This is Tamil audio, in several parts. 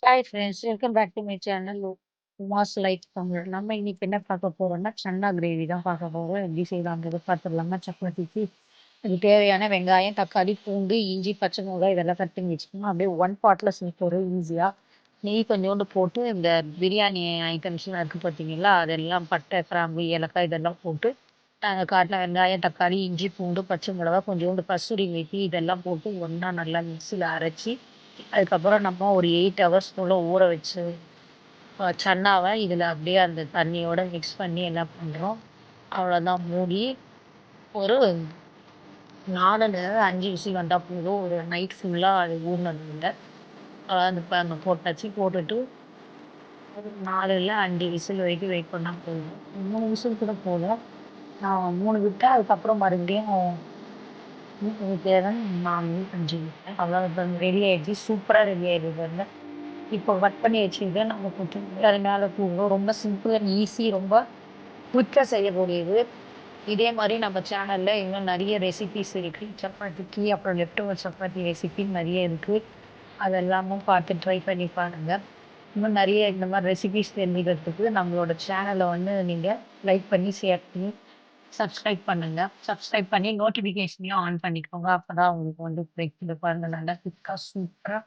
Hi friends, welcome back to my channel Uma's life Tamil. நம்ம இன்னைக்கு என்ன பார்க்க போறோம்னா சன்னா கிரேவி தான் பார்க்க போறோம். எப்படி செய்யலாங்கிறது பார்த்துடலாமா? சப்பாத்திக்கு அதுக்கு தேவையான வெங்காயம், தக்காளி, பூண்டு, இஞ்சி, பச்சை மிளகாய் இதெல்லாம் கட் பண்ணி வச்சுக்கணும். அப்படியே ஒன் பாட்டில் செஞ்சு போகிறோம் ஈஸியாக. நெய் கொஞ்சோண்டு போட்டு இந்த பிரியாணி ஐட்டம்ஸ்லாம் இருக்குது பார்த்தீங்களா, அதெல்லாம் பட்டை, கிராம்பு, ஏலக்காய் இதெல்லாம் போட்டு நாங்கள் காட்டின வெங்காயம், தக்காளி, இஞ்சி, பூண்டு, பச்சை மிளகாய், கொஞ்சோண்டு கசூரி மேத்தி இதெல்லாம் போட்டு ஒன்றா நல்லா மிக்ஸியில் அரைச்சி அதுக்கப்புறம் நம்ம ஒரு 8 ஹவர்ஸ் போல் ஊற வச்சு சன்னாவை இதில் அப்படியே அந்த தண்ணியோட மிக்ஸ் பண்ணி என்ன பண்ணுறோம், அவ்வளோதான். மூடி ஒரு 4-5 விசில் வந்தால் போதும். ஒரு நைட் ஃபுல்லாக அது ஊறினது இல்லை. அந்த அங்கே போட்டாச்சு. போட்டுட்டு ஒரு 4-5 விசில் வரைக்கும் வெயிட் பண்ணால் போதும். 3 விசில் கூட போதும். நான் 3 விட்டேன். அதுக்கப்புறம் மறுபடியும் தேவை 4 5 விட்டேன். அவ்வளோ இப்போ ரெடி ஆயிடுச்சு. சூப்பராக ரெடி ஆயிடுது. இப்போ கட் பண்ணி வச்சுக்கிட்டு நம்ம கொத்தமல்லி அது மேலே தூவும். ரொம்ப சிம்பிள் அண்ட் ஈஸி, ரொம்ப குயிக்காக செய்யக்கூடியது. இதே மாதிரி நம்ம சேனலில் இன்னும் நிறைய ரெசிபிஸ் இருக்குது. சப்பாத்திக்கு அப்புறம் லெஃப்ட் ஓவர் சப்பாத்தி ரெசிபி நிறைய இருக்குது. அதெல்லாமும் பார்த்து ட்ரை பண்ணி பாருங்கள். இன்னும் நிறைய இந்த மாதிரி ரெசிபிஸ் தெரிஞ்சுக்கிறதுக்கு நம்மளோட சேனலை வந்து நீங்கள் லைக் பண்ணி ஷேர் பண்ணி சப்ஸ்கிரைப் பண்ணுங்கள். சப்ஸ்கிரைப் பண்ணி நோட்டிஃபிகேஷனையும் ஆன் பண்ணிக்கோங்க. அப்போ தான் உங்களுக்கு வந்து கிடைக்குது. பாருங்கள், நல்லா குயிக்காக சூப்பராக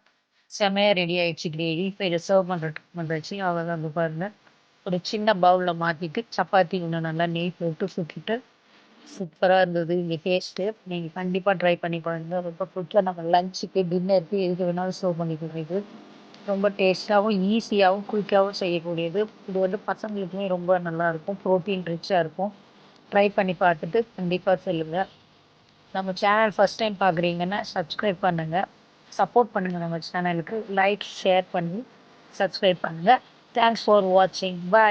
செமையாக ரெடி ஆயிடுச்சு கிரேவி. இப்போ இதை சர்வ் பண்ணுறதுக்கு வந்துச்சு. அவ்வளோதான். வந்து பாருங்கள், ஒரு சின்ன பவுலில் மாற்றிட்டு சப்பாத்தி இன்னும் நல்லா நெய் போட்டு சுற்றிட்டு சூப்பராக இருந்தது இங்கே டேஸ்ட்டு. நீங்கள் கண்டிப்பாக ட்ரை பண்ணி பாருங்க. ரொம்ப குயிக்காக நம்ம லஞ்சுக்கு, டின்னருக்கு எதுக்கு வேணாலும் சர்வ் பண்ணிக்கூடியது. ரொம்ப டேஸ்ட்டாகவும் ஈஸியாகவும் குயிக்காகவும் செய்யக்கூடியது. இது வந்து பசங்களுக்குமே ரொம்ப நல்லாயிருக்கும். ப்ரோட்டீன் ரிச்சாக இருக்கும். ட்ரை பண்ணி பார்த்துட்டு கண்டிப்பாக சொல்லுங்கள். நம்ம சேனல் ஃபஸ்ட் டைம் பார்க்குறீங்கன்னா சப்ஸ்கிரைப் பண்ணுங்கள். சப்போர்ட் பண்ணுங்கள் நம்ம சேனலுக்கு. லைக் ஷேர் பண்ணி சப்ஸ்கிரைப் பண்ணுங்கள். தேங்க்ஸ் ஃபார் வாட்சிங். பாய்.